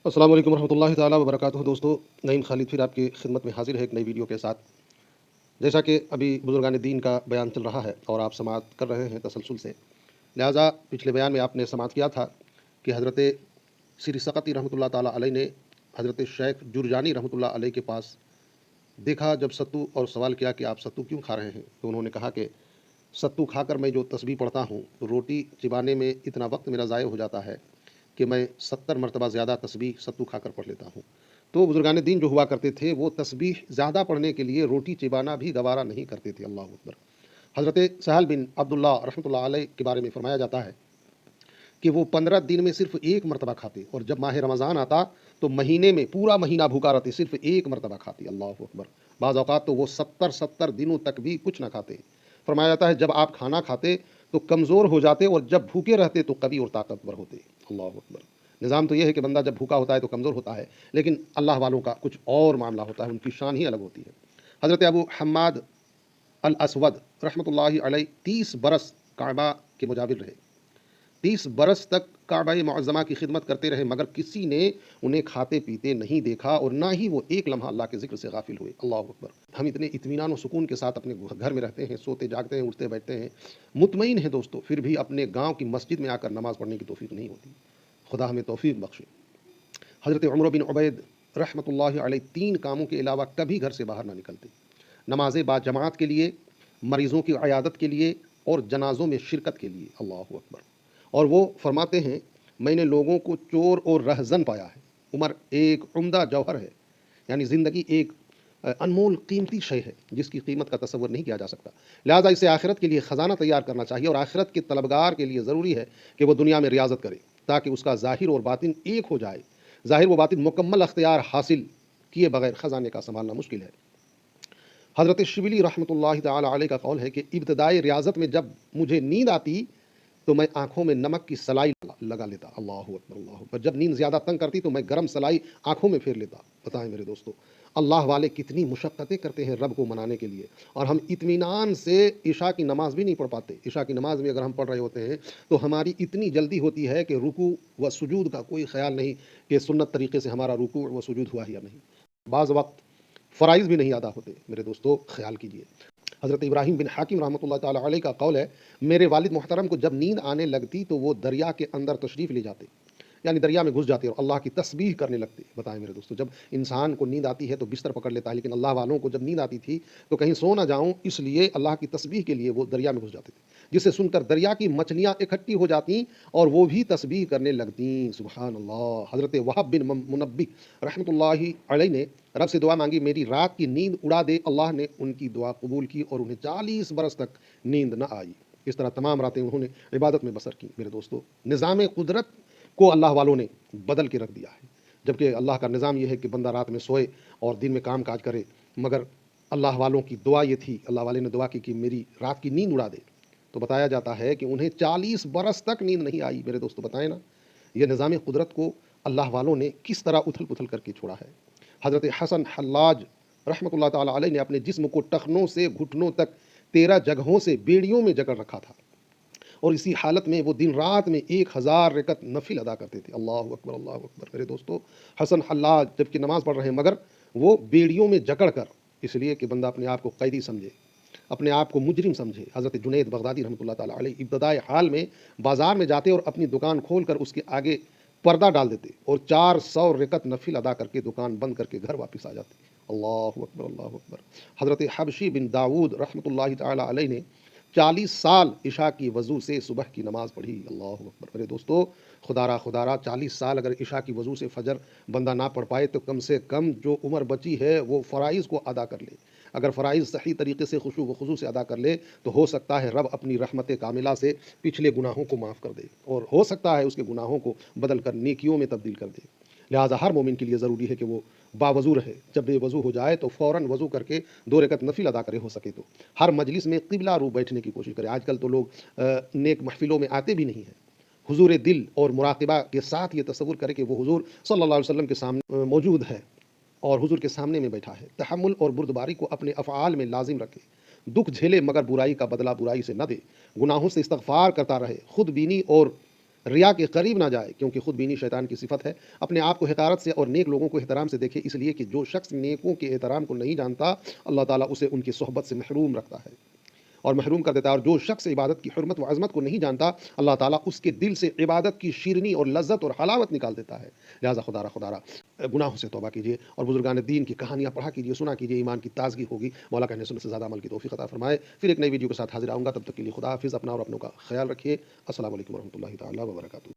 السلام علیکم ورحمۃ اللہ تعالیٰ وبرکاتہ دوستو، نعیم خالد پھر آپ کی خدمت میں حاضر ہے ایک نئی ویڈیو کے ساتھ۔ جیسا کہ ابھی بزرگان دین کا بیان چل رہا ہے اور آپ سماعت کر رہے ہیں تسلسل سے، لہٰذا پچھلے بیان میں آپ نے سماعت کیا تھا کہ حضرت سری سقطی رحمۃ اللہ تعالیٰ علیہ نے حضرت شیخ جرجانی رحمۃ اللہ علیہ کے پاس دیکھا جب ستو، اور سوال کیا کہ آپ ستو کیوں کھا رہے ہیں؟ تو انہوں نے کہا کہ ستو کھا کر میں جو تسبیح پڑھتا ہوں تو روٹی چبانے میں اتنا وقت میرا ضائع ہو جاتا ہے کہ میں 70 مرتبہ زیادہ تسبیح ستو کھا کر پڑھ لیتا ہوں۔ تو بزرگان دین جو ہوا کرتے تھے وہ تسبیح زیادہ پڑھنے کے لیے روٹی چبانا بھی گوارا نہیں کرتے تھے۔ اللہ اکبر۔ حضرت سہل بن عبداللہ رحمۃ اللہ علیہ کے بارے میں فرمایا جاتا ہے کہ وہ 15 دن میں صرف ایک مرتبہ کھاتے، اور جب ماہ رمضان آتا تو مہینے میں پورا مہینہ بھوکا رہتے، صرف ایک مرتبہ کھاتے۔ اللہ اکبر۔ بعض اوقات تو وہ 70 دنوں تک بھی کچھ نہ کھاتے۔ فرمایا جاتا ہے جب آپ کھانا کھاتے تو کمزور ہو جاتے، اور جب بھوکے رہتے تو قوی اور طاقتور ہوتے۔ اللہ اکبر۔ نظام تو یہ ہے کہ بندہ جب بھوکا ہوتا ہے تو کمزور ہوتا ہے، لیکن اللہ والوں کا کچھ اور معاملہ ہوتا ہے، ان کی شان ہی الگ ہوتی ہے۔ حضرت ابو حماد الاسود رحمۃ اللہ علیہ 30 برس کعبہ کے مجاور رہے، 30 برس تک کعبہ معظمہ کی خدمت کرتے رہے، مگر کسی نے انہیں کھاتے پیتے نہیں دیکھا، اور نہ ہی وہ ایک لمحہ اللہ کے ذکر سے غافل ہوئے۔ اللہ اکبر۔ ہم اتنے اطمینان و سکون کے ساتھ اپنے گھر میں رہتے ہیں، سوتے جاگتے ہیں، اٹھتے بیٹھتے ہیں، مطمئن ہیں دوستو، پھر بھی اپنے گاؤں کی مسجد میں آ کر نماز پڑھنے کی توفیق نہیں ہوتی۔ خدا ہمیں توفیق بخشے۔ حضرت عمر بن عبید رحمۃ اللہ علیہ 3 کاموں کے علاوہ کبھی گھر سے باہر نہ نکلتے: نماز با جماعت کے لیے، مریضوں کی عیادت کے لیے، اور جنازوں میں شرکت کے لیے۔ اللہ اکبر۔ اور وہ فرماتے ہیں میں نے لوگوں کو چور اور رہزن پایا ہے۔ عمر ایک عمدہ جوہر ہے، یعنی زندگی ایک انمول قیمتی شے ہے جس کی قیمت کا تصور نہیں کیا جا سکتا، لہٰذا اسے آخرت کے لیے خزانہ تیار کرنا چاہیے، اور آخرت کے طلبگار کے لیے ضروری ہے کہ وہ دنیا میں ریاضت کرے تاکہ اس کا ظاہر اور باطن ایک ہو جائے۔ ظاہر و باطن مکمل اختیار حاصل کیے بغیر خزانے کا سنبھالنا مشکل ہے۔ حضرت شبلی رحمۃ اللہ تعالی علیہ کا قول ہے کہ ابتدائی ریاضت میں جب مجھے نیند آتی تو میں آنکھوں میں نمک کی سلائی لگا لیتا۔ اللہ اکبر، اللہ اکبر۔ جب نیند زیادہ تنگ کرتی تو میں گرم سلائی آنکھوں میں پھیر لیتا۔ بتائیں میرے دوستو، اللہ والے کتنی مشقتیں کرتے ہیں رب کو منانے کے لیے، اور ہم اطمینان سے عشاء کی نماز بھی نہیں پڑھ پاتے۔ عشاء کی نماز میں اگر ہم پڑھ رہے ہوتے ہیں تو ہماری اتنی جلدی ہوتی ہے کہ رکوع و سجود کا کوئی خیال نہیں کہ سنت طریقے سے ہمارا رکوع و سجود ہوا یا نہیں۔ بعض وقت فرائض بھی نہیں ادا ہوتے۔ میرے دوستو خیال کیجئے۔ حضرت ابراہیم بن حاکم رحمۃ اللہ تعالی علیہ کا قول ہے میرے والد محترم کو جب نیند آنے لگتی تو وہ دریا کے اندر تشریف لے جاتے، یعنی دریا میں گھس جاتے اور اللہ کی تسبیح کرنے لگتے۔ بتائیں میرے دوستو، جب انسان کو نیند آتی ہے تو بستر پکڑ لیتا ہے، لیکن اللہ والوں کو جب نیند آتی تھی تو کہیں سو نہ جاؤں اس لیے اللہ کی تسبیح کے لیے وہ دریا میں گھس جاتے تھے، جسے سن کر دریا کی مچھلیاں اکٹھی ہو جاتی اور وہ بھی تسبیح کرنے لگتیں۔ سبحان اللہ۔ حضرت وہب بن منبی رحمۃ اللہ علیہ نے رب سے دعا مانگی میری رات کی نیند اڑا دے، اللہ نے ان کی دعا قبول کی اور انہیں 40 برس تک نیند نہ آئی۔ اس طرح تمام راتیں انہوں نے عبادت میں بسر کی۔ میرے دوستو، نظام قدرت کو اللہ والوں نے بدل کے رکھ دیا ہے، جبکہ اللہ کا نظام یہ ہے کہ بندہ رات میں سوئے اور دن میں کام کاج کرے، مگر اللہ والوں کی دعا یہ تھی، اللہ والے نے دعا کی کہ میری رات کی نیند اڑا دے، تو بتایا جاتا ہے کہ انہیں 40 برس تک نیند نہیں آئی۔ میرے دوستو بتائیں نا، یہ نظام قدرت کو اللہ والوں نے کس طرح اتھل پتھل کر کے چھوڑا ہے۔ حضرت حسن حلاج رحمۃ اللہ تعالی علیہ نے اپنے جسم کو ٹخنوں سے گھٹنوں تک 13 جگہوں سے بیڑیوں میں جکڑ رکھا تھا، اور اسی حالت میں وہ دن رات میں 1000 رکعت نفل ادا کرتے تھے۔ اللہ اکبر، اللہ اکبر۔ میرے دوستو، حسن حلاج جبکہ نماز پڑھ رہے ہیں مگر وہ بیڑیوں میں جکڑ کر، اس لیے کہ بندہ اپنے آپ کو قیدی سمجھے، اپنے آپ کو مجرم سمجھے۔ حضرت جنید بغدادی رحمۃ اللہ تعالی علیہ ابتدائی حال میں بازار میں جاتے اور اپنی دکان کھول کر اس کے آگے پردہ ڈال دیتے اور 400 رکعت نفل ادا کر کے دکان بند کر کے گھر واپس آ جاتے۔ اللہ اکبر، اللہ اکبر۔ حضرت حبشی بن داود رحمۃ اللہ تعالی علیہ نے 40 سال عشاء کی وضو سے صبح کی نماز پڑھی۔ اللہ اکبر۔ میرے دوستو، خدا 40 سال اگر عشاء کی وضو سے فجر بندہ نہ پڑھ پائے تو کم سے کم جو عمر بچی ہے وہ فرائض کو ادا کر لے۔ اگر فرائض صحیح طریقے سے خشوع و خضوع سے ادا کر لے تو ہو سکتا ہے رب اپنی رحمت کاملہ سے پچھلے گناہوں کو معاف کر دے، اور ہو سکتا ہے اس کے گناہوں کو بدل کر نیکیوں میں تبدیل کر دے۔ لہٰذا ہر مومن کے لیے ضروری ہے کہ وہ باوضو رہے، جب بے وضو ہو جائے تو فوراً وضو کر کے 2 رکعت نفل ادا کرے، ہو سکے تو ہر مجلس میں قبلہ رو بیٹھنے کی کوشش کرے۔ آج کل تو لوگ نیک محفلوں میں آتے بھی نہیں ہیں۔ حضور دل اور مراقبہ کے ساتھ یہ تصور کرے کہ وہ حضور صلی اللہ علیہ وسلم کے سامنے موجود ہے اور حضور کے سامنے میں بیٹھا ہے۔ تحمل اور بردباری کو اپنے افعال میں لازم رکھے، دکھ جھیلے مگر برائی کا بدلہ برائی سے نہ دے، گناہوں سے استغفار کرتا رہے، خود بینی اور ریا کے قریب نہ جائے، کیونکہ خود بینی شیطان کی صفت ہے۔ اپنے آپ کو حقارت سے اور نیک لوگوں کو احترام سے دیکھے، اس لیے کہ جو شخص نیکوں کے احترام کو نہیں جانتا، اللہ تعالیٰ اسے ان کی صحبت سے محروم رکھتا ہے اور محروم کر دیتا ہے، اور جو شخص عبادت کی حرمت و عظمت کو نہیں جانتا، اللہ تعالیٰ اس کے دل سے عبادت کی شیرینی اور لذت اور حلاوت نکال دیتا ہے۔ لہٰذا خدا را گناہوں سے توبہ کیجیے اور بزرگان دین کی کہانیاں پڑھا کیجیے، سنا کیجیے، ایمان کی تازگی ہوگی۔ مولا کہنے سنت سے زیادہ عمل کی توفیق عطا فرمائے۔ پھر ایک نئی ویڈیو کے ساتھ حاضر آؤں گا، تب تک کے لیے خدا حافظ، اپنا اور اپنوں کا خیال رکھیے۔ السلام علیکم ورحمۃ اللہ تعالیٰ وبرکاتہ۔